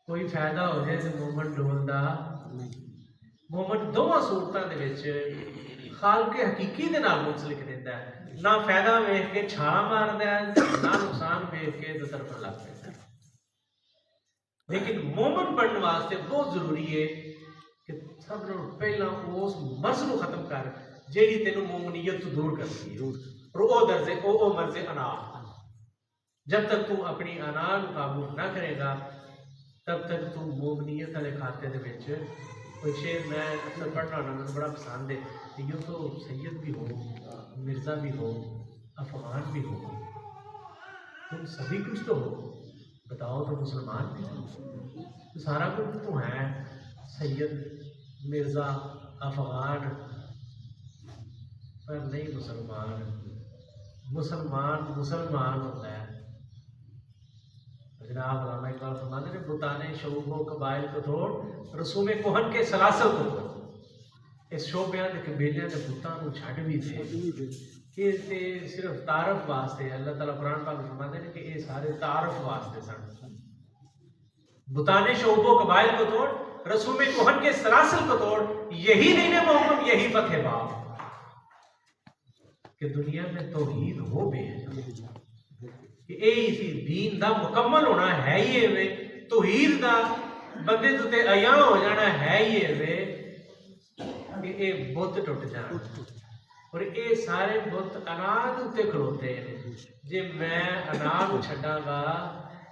कोई फायदा हो जाए तो मोमन डोलदा मोमन दोवां सूरतां दे विच खालक हकीकी दे नाल मुंसलिक रहिंदा है ना फायदा वेख के छाला मारदा है ना नुकसान वेख के तो तरफ लग पैंदा लेकिन मोमन बनने वास्ते बहुत जरूरी है कि सब नालों पहला उस मर्ज को खत्म कर जेड़ी तेनू मोमनीयत तो दूर करती है और वो दर्जे वो मर्ज अनार जब तक तू अपनी अनार को काबू ना करेगा तब तक तू मोमनीयत वाले खाते दे विच कोई शेर मैं अक्सर पढ़ना होना मुझे बड़ा पसंद है कि यूँ तो सैयद भी हो मिर्ज़ा भी हो अफगान भी हो तुम सभी कुछ तो हो बताओ तो मुसलमान भी हो तो सारा कुछ तो है सैयद मिर्ज़ा अफगान पर नहीं मुसलमान होता है जनाब अल्लामा इकबाल फरमाते हैं बुताने शोबो कबाइल को तोड़ रसूम कोहन के सलासल को तोड़ इस शोबियां के कबीलियां के बुतां को छड़ भी दे कि ते सिर्फ तारफ वास्ते अल्लाह ताला कुरान पाक में फरमाते हैं कि ये सारे तारफ वास्ते सन बुताने शोबो कबाइल को तोड़ रसूम कोहन के सलासल को तोड़ यही दीन मोहम्मद यही फतह बाब कि दुनिया में तौहीद हो बेहद कि यही दीन का मुकम्मल होना है ही वे तौहीद का बंदे ते अया हो जाना है ही वे कि ये बुत टुट जाना और ये सारे बुत अनाज उत्ते खलोते हैं जे मैं अनाज छड्डांगा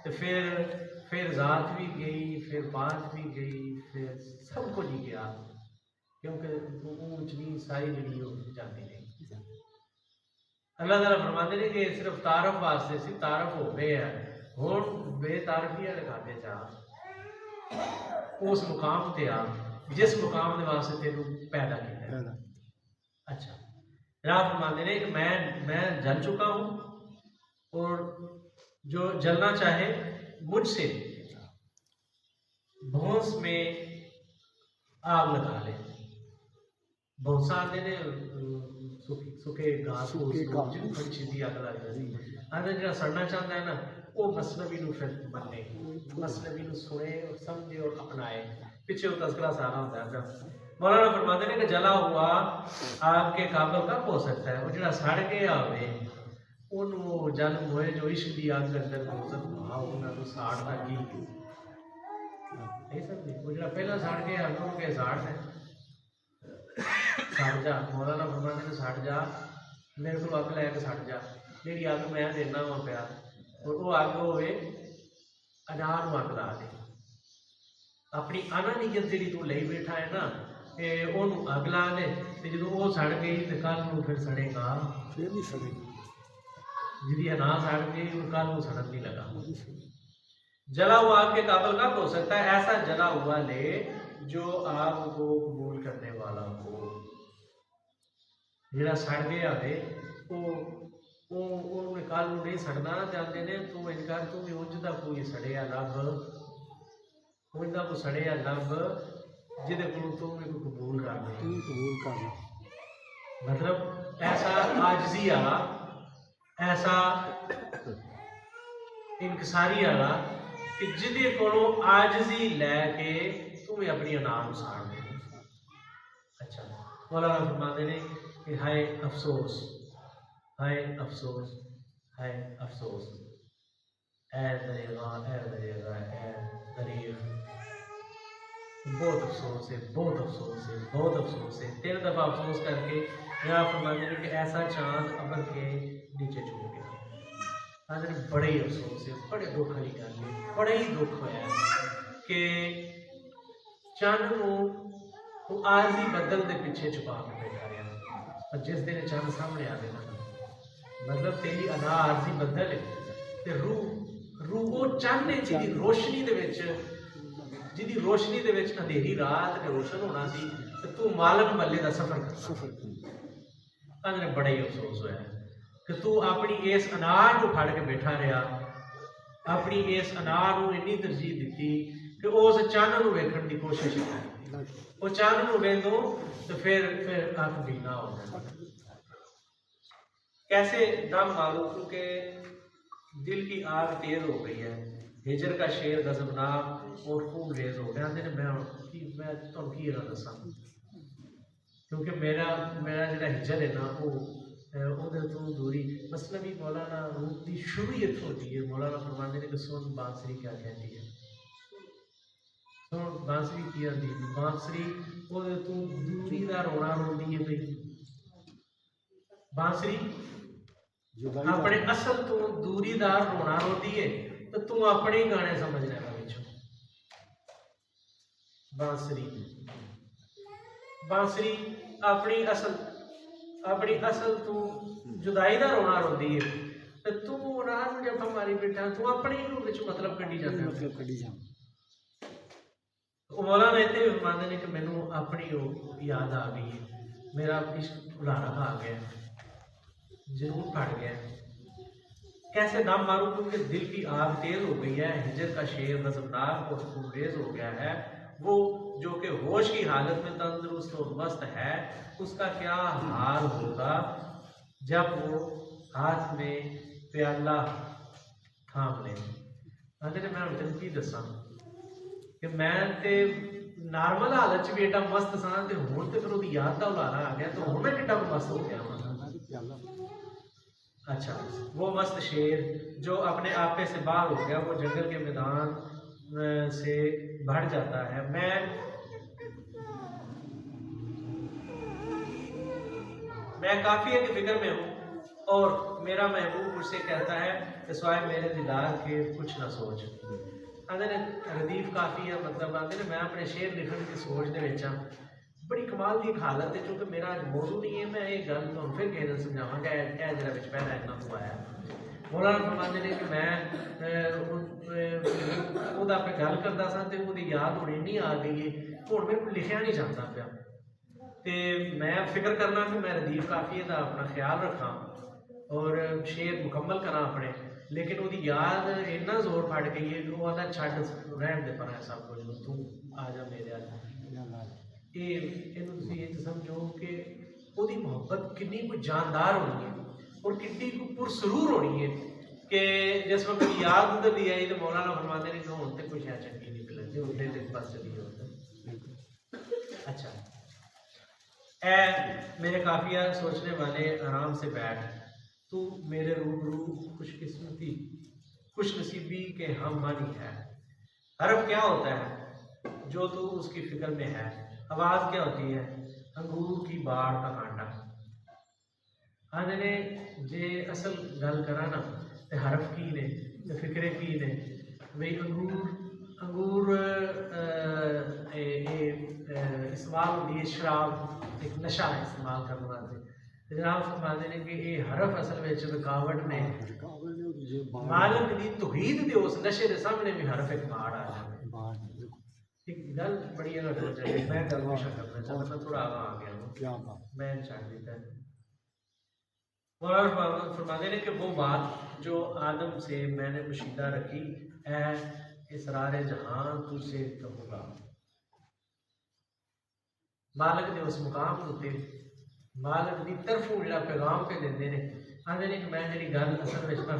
तो फिर जात भी गई फिर बात भी गई फिर सब कुछ ही गया क्योंकि ऊंच नीच सारी जी जाती नहीं अल्लाह ताला फरमाते हैं कि सिर्फ तारफ वास्ते सी तारफ हो गए है हुण बेतारफी वाले खाते जा उस मुकाम ते आ जिस मुकाम के वास्ते तेनू पैदा किया अच्छा जनाब फरमाते हैं कि मैं जल चुका हूँ और जो जलना चाहे मुझसे भौंस में आग लगा ले ਬੌਂਸਾ ਆਉਂਦੇ ਨੇ ਸੁੱਕੇ ਘਾਸ ਜਿਹਨੂੰ ਬੜੀ ਛੇਤੀ ਅੱਗ ਲੱਗ ਜਾਂਦੀ ਆਂਦੇ ਜਿਹੜਾ ਸੜਨਾ ਚਾਹੁੰਦਾ ਹੈ ਨਾ ਉਹ ਮਸਲਵੀ ਨੂੰ ਫਿਰ ਮੰਨੇ मसलबी को सुने और समझे और अपनाए पीछे वो तस्करा सारा होता है फिर मौलाना फरमाते हैं कि जला हुआ आग के काबिल कब हो सकता है वो जरा सड़ गया होवे उन वो जल मोए जो इश्क दी आग के अंदर गुजर हाँ उन्हें तो साड़ना की नहीं समझे वो जरा पहला सड़ गया उन्होंने के साड़ है सड़ जा मौलाना फरमाते हैं सड़ जा मेरे को अग लैके सड़ जा मेरी अग मैं देना वा प्या और वो अग होवे अनार अग ला दे अपनी अनानीयत जी तू ले बैठा है ना ओनू अग ला दे जो वो सड़ गई तो कल को फिर सड़ेगा फिर नहीं सड़ेगी जी अनार सड़ गई वो कल को सड़न नहीं लगा जला हुआ आग के काबिल कब हो सकता है ऐसा जला हुआ ले जो आग को कबूल करने वाला हो जरा सड़ गया है वो कल नहीं सड़ना चाहते ने तू इनकार तू भी उंज दा कोई सड़िया लभ उंज दा कोई सड़िया लभ जिदे को तू भी कोई कबूल कर ले मतलब ऐसा आजिज़ी वाला ऐसा इनकसारी वाला कि जिदे कोलों आजिज़ी लैके तू भी अपनी अनाम साड़ दे अच्छा मौलाना फरमाते ने कि हाय अफसोस हाय अफसोस ऐ दरेगा दरीग बहुत अफसोस है बहुत अफसोस है बहुत अफसोस है 3 दफ़ा अफसोस करके यहाँ फरमाते हैं कि ऐसा चांद अबर के नीचे छूट गया आज बड़े ही अफसोस है बड़े दुख वाली गल है बड़ा ही दुख होया कि चंद को आरजी बदल के पीछे छुपा के बैठा रहा पर जिस दिन चंद सामने आ गया मतलब तेरी अदा आरजी बदल है ते रूह वो चंद ने जिहदी रोशनी दे विच जिहदी रोशनी दे विच अंधेरी रात ते रोशन होना सी ते तू मालक मल्ले दा सफर कर अंदर बड़ा ही अफसोस होया कि तू अपनी इस अनार को फड़ के बैठा रहा अपनी इस अनार को इन्नी तरजीह दी कि उस चंद नूं वेखण दी कोशिश की वो चंद नूं वेंदो तो फिर अख बीना हो जाए कैसे दम मालूम क्योंकि दिल की आग तेज हो गई है हिजर का शेर गजबनाक और खून रेज हो गया मैं तुम की दसा क्योंकि मेरा जो हिजर है ना वो तो दूरी मसलबी मौलाना रूप की शुरू ही इतों होती है मौलाना फरमाते हैं कि सुन बांसुरी क्या कहती है सुन बांसुरी की आती है बांसुरी वो तू दूरी का रोना रोंदी है भाई बांसुरी अपने असल तो दूरीदार रोना रोती है तो तू अपने ही गाने समझ लेना पिछों बांसुरी अपनी असल तू जुदाई का रोना रोती है तो तू रात जब हमारी बेटा तू अपने ही रूप मतलब कढ़ी जाता मतलब कढ़ी जा मौलाना इतने भी मानते हैं कि मैनू अपनी याद आ गई है मेरा इश्क भुलाना आ गया जरूर फट गया कैसे दम मारूं क्योंकि दिल की आग तेज हो गई है हिजर का शेर गजबनाक और खूनरेज हो गया है वो जो कि होश की हालत में तंदुरुस्त और मस्त है उसका क्या हाल होगा जब वो हाथ में प्याला थाम ले मैं तेन की दसा कि मैं ते नॉर्मल हालत च भी एडा मस्त सा ते हुण ते फिर उसदी याद का उलारा आ गया तो हुण मैं कितना मस्त हो गया अच्छा वो मस्त शेर जो अपने आपे से बाहर हो गया वो जंगल के मैदान से बढ़ जाता है मैं काफी की फिक्र में हूँ और मेरा महबूब मुझसे कहता है कि स्वाय मेरे दीदार के कुछ ना सोच आते ने रदीफ काफी है मतलब आते ने मैं अपने शेर लिखने की सोच दे विच बड़ी कमाल की हालत है क्योंकि मेरा अज मौजू नहीं है मैं ये गल तो फिर किसी दिन समझावगा जरा बिच पहला इन्ना तो आया मौलाना फरमाते हैं कि मैं उहदा पे गल करता सा तो वो याद हुण इन्नी आ गई है हुण मेरे को लिखिया नहीं जाता पाया तो मैं फिक्र करना कि मैं रदीफ काफी का अपना ख्याल रखा और शेर मुकम्मल करा अपने लेकिन वो याद इन्ना जोर फट गई है कि वो आदा छड्ड रहन दे पर सब कुछ तू आ जा मेरे ਇਹਨੂੰ ਤੁਸੀਂ ਇਹ ਸਮਝੋ ਕਿ ਉਹਦੀ ਮੁਹੱਬਤ ਕਿੰਨੀ ਕੁ ਜਾਨਦਾਰ ਹੋਣੀ ਹੈ और कितनी को पुरसरूर होनी है कि जिस वक्त याद उधर दी आई तो मौलाना फरमाते ने कि होते कुछ है चंगी निकल जो उधर के पास चली होता। अच्छा ए मेरे काफिया सोचने वाले आराम से बैठ, तू मेरे रूबरू खुशकिस्मती खुशनसीबी के हम मानी है। हरफ क्या होता है जो तू उसकी फिक्र में है, आवाज क्या होती है अंगूर की बाढ़ का कांटा। आने ने जे असल गल करा ना ते हरफ की ने ते फिक्रे की ने भाई अंगूर इस्तेमाल होती है शराब एक नशा इस्तेमाल करने वास्ते। जनाब फरमाते हैं कि ये हरफ असल में रुकावट ने मालिक दी तौहीद दे उस नशे के सामने भी हरफ एक बाढ़ आ जाए। एक गल बड़ी अलग हो जाए, मैं गल पेश करना चाहता मैं थोड़ा आगे आ गया हूँ, मैं छाड़ देता है। फरमाते हैं कि वो बात जो आदम से मैंने पोशीदा रखी है इसरार जहां तुझसे कहूँगा। मालिक ने उस मुकाम उत्ते मालिक की तरफों जो पैगाम पे देंगे ने आते हैं कि मैं जी गल असल में ना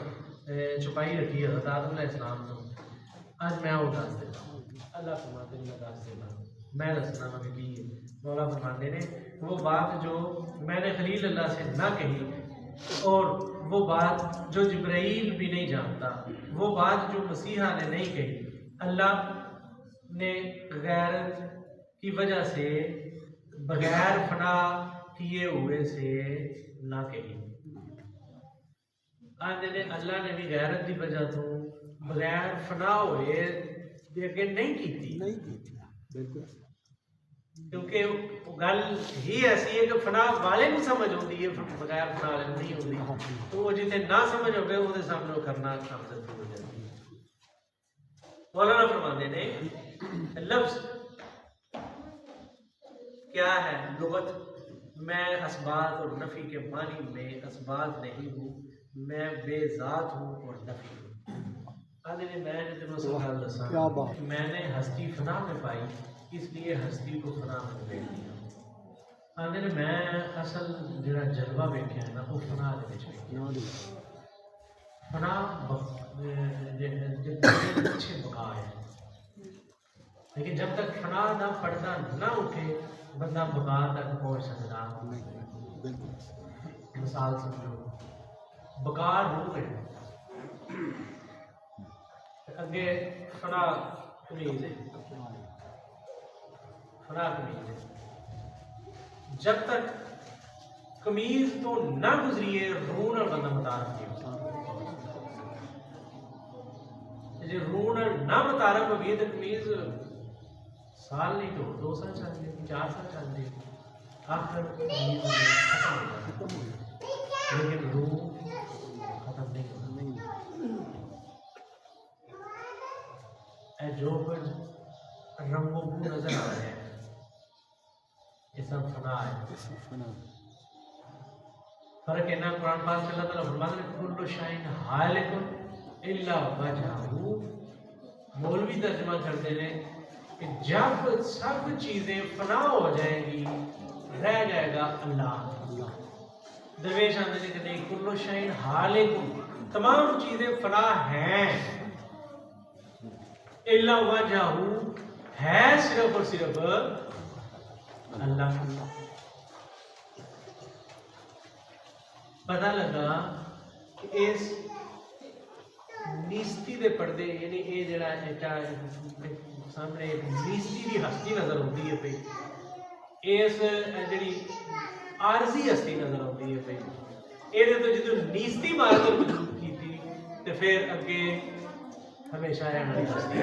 छुपाई रखी है हज़रत आदम अलैहिस्सलाम तो अज मैं वो दस देना। अल्लाह फरमाते हैं मैं दस देना, मैं दसना मैं की मौला फरमाते ने वो बात जो मैंने खलील अल्लाह से ना कही और वो बात जो जिब्राइल भी नहीं जानता, वो बात जो मसीहा ने नहीं कही, अल्लाह ने गैरत की वजह से बगैर फना किए हुए से ना कही। आंदे ने अल्लाह ने भी गैरत की वजह तो बगैर फना हुए अगे नहीं की, बिल्कुल, क्योंकि गल ही ऐसी है कि फना वाले नहीं समझ आती है, बगैर फना वाले नहीं होती, तो वो जितने ना समझ हो गए वो सामने करना नामजद हो जाती है। मौलाना फरमाते ने लफ्ज क्या है लुगत, मैं असबात और नफ़ी के मानी में असबात नहीं हूँ, मैं बेजात हूँ और नफ़ी हूँ। मैंने हस्ती फना में पाई इसलिए हस्ती को फना में देख दिया। आंदे ने मैं असल जिहड़ा जलवा वेख्या है ना वो फना दे विच वेख्या। फना अच्छे बका है, लेकिन जब तक फना का पर्दा ना उठे बंदा बका तक पहुँच सकता नहीं। मिसाल समझो बका रूह है, अगे फना कमीज है, फना कमीज है, जब तक कमीज तो ना गुजरिए रूह नाल बंदा मुतारफ नहीं होता। जे रूह नाल ना मुतारफ होगी तो कमीज साल नहीं तो 2 साल चल जाएगी, 4 साल चल जाएगी, आखिर कमीज खत्म हो जाएगी, लेकिन रूह खत्म नहीं होता। जो कुछ रंगों को नजर आ रहे हैं ये सब फना है। फर्क है ना, कुरान पाक में अल्लाह ताला फरमाते हैं कुल्लु शैइन हालिकुन इल्ला वजहू। मौलवी तर्जुमा करते हैं कि जब सब चीजें फना हो जाएंगी रह जाएगा अल्लाह। दरवेश आते हैं कि नहीं, कुल्लु शैइन हालिकुन, तमाम चीजें फना हैं, इल्ला वजहू है सिर्फ और सिर्फ अल्लाह। पता लगा कि इस नीस्ती दे पर्दे यानी ये जड़ा सामने एक नीस्ती की हस्ती नजर आती है पई, इस जी आरजी हस्ती नजर आती है पई, ये तो जो नीस्ती मार कर वजूद की थी तो फिर अगे हमेशा रहने वाली हस्ती।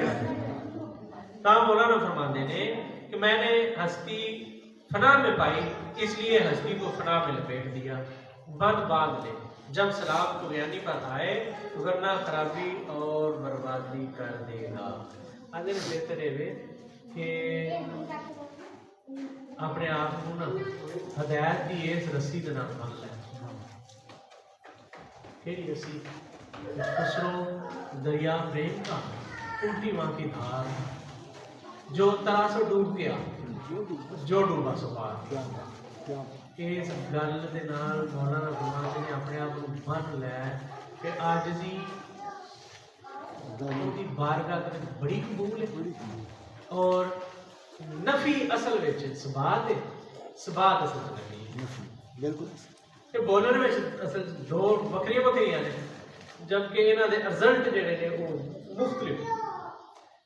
मौलाना फरमाते ने कि मैंने हस्ती फना में पाई इसलिए हस्ती को फना में लपेट दिया। बदबाद ने जब सलाब को यानी पर आए तो वरना खराबी और बर्बादी कर देगा। आगे बेहतर है कि अपने आप को ना हदायत की इस रस्सी के नाम मान लें। रस्सी खुसरो दरिया प्रेम का उल्टी वहां की धार जो तरासो डूब गया ਜੋ ਡੂਬਾ ਸੋ ਪਾਰ। ਇਸ ਗੱਲ ਦੇ ਨਾਲ ਮੌਲਾਨਾ ਗੁਰਬਾਣੀ ਨੇ ਆਪਣੇ ਆਪ ਨੂੰ ਬੰਨ ਲੈ ਕਿ ਅੱਜ ਦੀ ਉਹਦੀ ਬਾਰਗਾਹ ਦੇ ਵਿੱਚ ਬੜੀ ਕਬੂਲ ਹੈ ਔਰ ਨਫੀ ਅਸਲ ਵਿੱਚ ਸਬਾਤ ਹੈ, ਸਬਾਤ ਅਸਲ ਵਿੱਚ ਨਫੀ ਹੈ। ਬਿਲਕੁਲ ਤੇ ਬੋਲਣ ਵਿੱਚ ਅਸਲ ਦੋ ਵੱਖਰੀਆਂ ਵੱਖਰੀਆਂ ਨੇ, ਜਦਕਿ ਇਹਨਾਂ ਦੇ ਰਿਜ਼ਲਟ ਜਿਹੜੇ ਨੇ ਉਹ ਮੁਖਤਲਿਫ।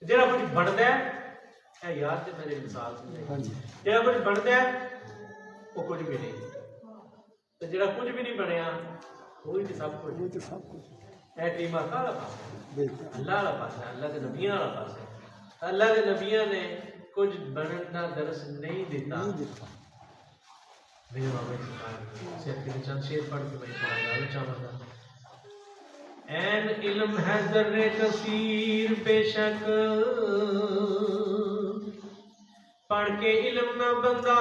ਜਿਹੜਾ ਕੁਝ ਬਣਦਾ ਹੈ ਇਹ ਯਾਦ ਤੇ ਮੇਰੇ ਮਿਸਾਲ ਸਮਝਾਈ, ਜਿਹੜਾ ਕੁਝ ਬਣਦਾ ਹੈ ਉਹ ਕੁਝ ਵੀ ਨਹੀਂ, ਤੇ ਜਿਹੜਾ ਕੁਝ ਵੀ ਨਹੀਂ ਬਣਿਆ ਉਹ ਹੀ ਸਭ ਕੁਝ। ਇਹ ਟੀਮਾ ਕਾਹਦਾ ਪਾਸਾ? ਅੱਲਾਹ ਵਾਲਾ ਪਾਸਾ, ਅੱਲਾਹ ਦੇ ਨਬੀਆਂ ਵਾਲਾ ਪਾਸਾ। ਅੱਲਾਹ ਦੇ ਨਬੀਆਂ ਨੇ ਕੁਝ ਬਣਨ ਦਾ ਦਰਸ ਨਹੀਂ ਦਿੱਤਾ। मेरे मामा सरकार से अपने चंद शेर पढ़ के मैं पढ़ाना चाहूँगा। ऐन इल्म है ज़र्रे कसीर बेशक, पढ़ के इल्म न बंदा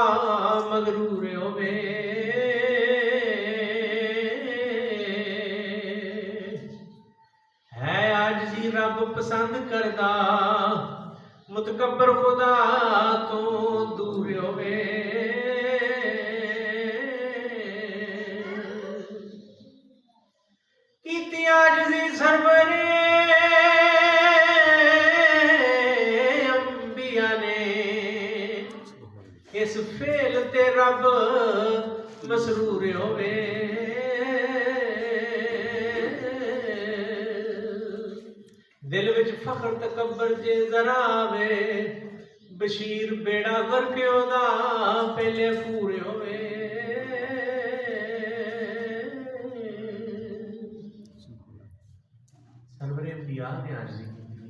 मगरूर होवे। है आजिज़ी रब पसंद करदा, मुतकब्बर खुदा तो दूर होवे। आजिज़ी सरवरे अंबिया ने, इस फेल ते रब मसरूर होवे। दिल विच फखर तकबर जे जरा आवे, बशीर बेड़ा गर्क ओदा पहले पूरे होवे। सरवरे अंबिया ने आजिज़ी की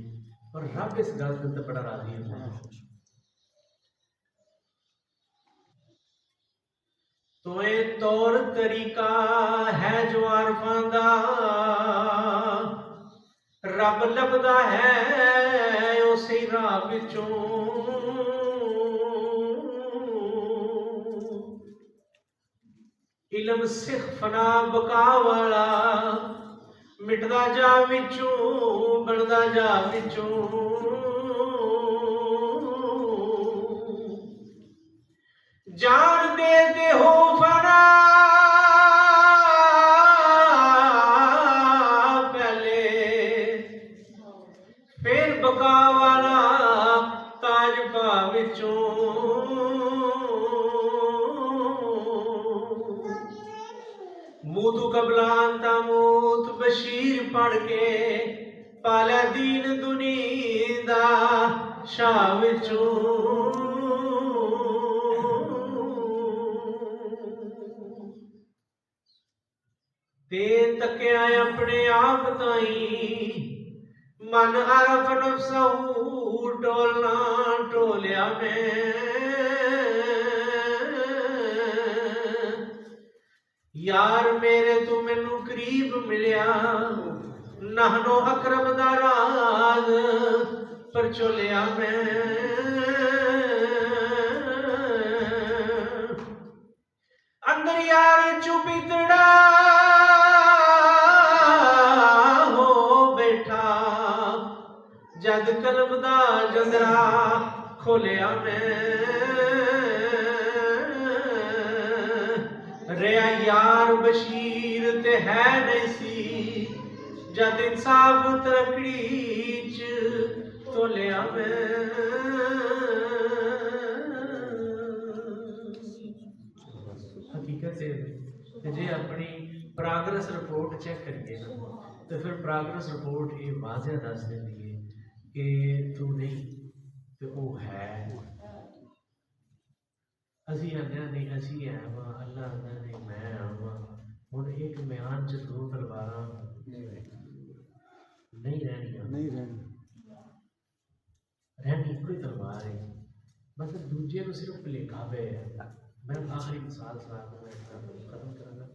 और रब इस गल से बड़ा राजी है। तोए तौर तरीका है जो आरफां दा, रब लभदा है उसे राह विचों। इल्म सिख फना बका वाला, मिटदा जा विचों बनदा जा विचों। जान दे हो फना पहले, फिर बका वाला ताज पा विचों। मूतू कबलान तामूत बशीर पढ़ के, पाला दीन दुनिया शाह विचों। ते तकिया अपने आप ताई, मन अरफ नफ्सहू टोलना टोलिया मैं। यार मेरे तू मैनू करीब मिलिया, नहनो अकरब दा राज पर चोलिया मैं। अंदर यार चुपितड़ा हो बैठा, जद कलम दा जंदरा खोलिया मैं। रेया यार बशीर ते है नहीं सी, जद इंसाफ तरकड़ी च तोलिया मैं। हकीकत है जे अपनी प्रोग्रेस रिपोर्ट चेक करिए ना, तो फिर प्रोग्रेस रिपोर्ट ये वाज़ह दस देती है कि तू नहीं तो वो है। असी आने नहीं असी है वा, अल्लाह आंदा नहीं मैं आवा। हुण एक म्यान च दो तलवारां नहीं रहनियां, रहनी कोई तलवार है, मतलब दूजे को सिर्फ भुलेखा पे है। मैं आखिरी मिसाल सुना के खत्म करांगा।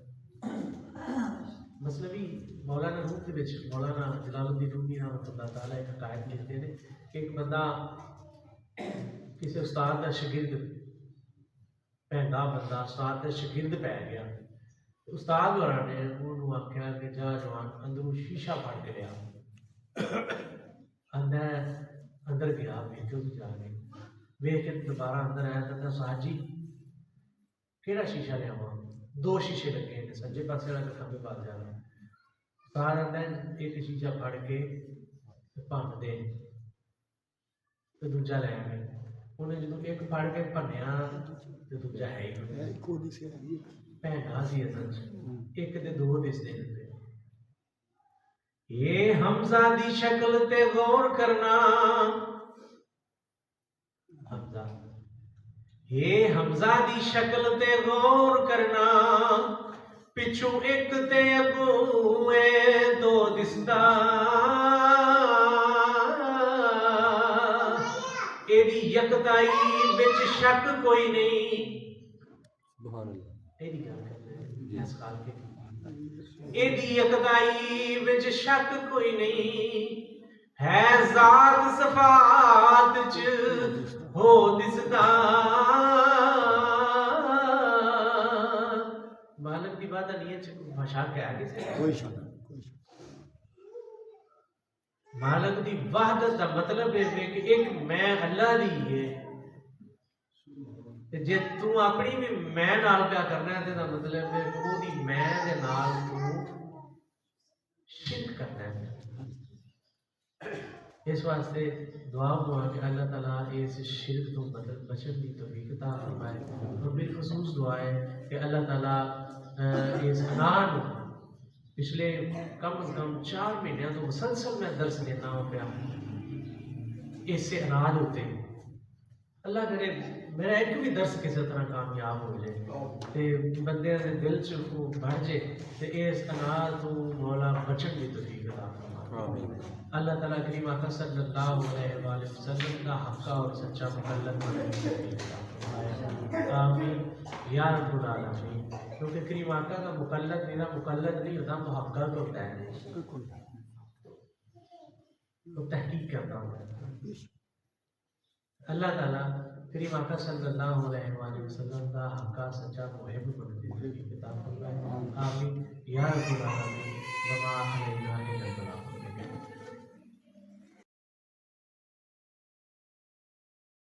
मसलवी मौलाना रूम के विच मौलाना जलालुद्दीन रूमी रहमतुल्लाह तआला एक हकायत लिखते हैं कि एक बंदा किसी उस्ताद का शागिर्द, भैंगा बंदा उस्ताद का शागिर्द पै गया। उस्ताद होरां ने उन्होंने आख्या कि जा जवान अंदरों शीशा फड़ के लिया। अंदर गया, वेख्यो तो जाके वेख के दोबारा अंदर आया तो दस हाजी केड़ा शीशा लियावां? दो शीशे लगे हैं सज्जे पासे वाला खब्बे पास जा रहा सार आंदा एक शीशा फड़ के भन दे तो दूजा लै आए उन्हें जो एक फड़ के भनया तो दूजा है ही भैना सी असल एक ते दो दिसदे ने ये हमजा दी शक्ल ते गौर करना हमजा ये हमजा दी शक्ल ते गौर करना पिछू एक ते अगूए दो दिसदा एदी यकताई विच शक कोई नहीं सुभान अल्लाह एदी गल करदे इस काल के एदी यकताई विच शक कोई नहीं है जात सफात च हो दिसदा मालक दी बात नहीं है भाषा क्या है कोई शक मालक दी वहदत का मतलब है कि एक मैं अल्लाह दी है ते जे तू अपनी भी मैं नाल क्या करना है तो मतलब है कि ओदी मैं दे नाल तू शिरक करना है इस वास्ते दुआ हुआ कि अल्लाह ताला इस शिरक तो बचन की तौफीक अता फरमाए और बिलखसूस दुआ है कि अल्लाह ताला इस अनार पिछले कम से कम 4 महीनों तो मुसलसल मैं दर्स देना हो पाया इससे अनाज होते अल्लाह करे मेरा एक भी दर्स किसी तरह कामयाब हो जाए तो बंदे के दिल च बढ़ जाए तो इस अनाज तो मौला बचन की तौफीक अता फरमाए अल्लाह ताला करीम आका सल्लल्लाहु अलैहि वसल्लम का हक्का और सच्चा मुकल्लद बनने की तौफीक अता फरमाए आमीन या रब्बुल आलमीन क्योंकि करीम आका का मुकल्लद मेरा मुकल्लद नहीं होता मुहक्कक होता है तो तहकीक करता हूँ अल्लाह ताला करीम आका सल्लल्लाहु अलैहि वसल्लम का हक्का सच्चा मुहिब बनने की तौफीक अता फरमाए आमीन या रब्बुल आलमीन वमा अलैना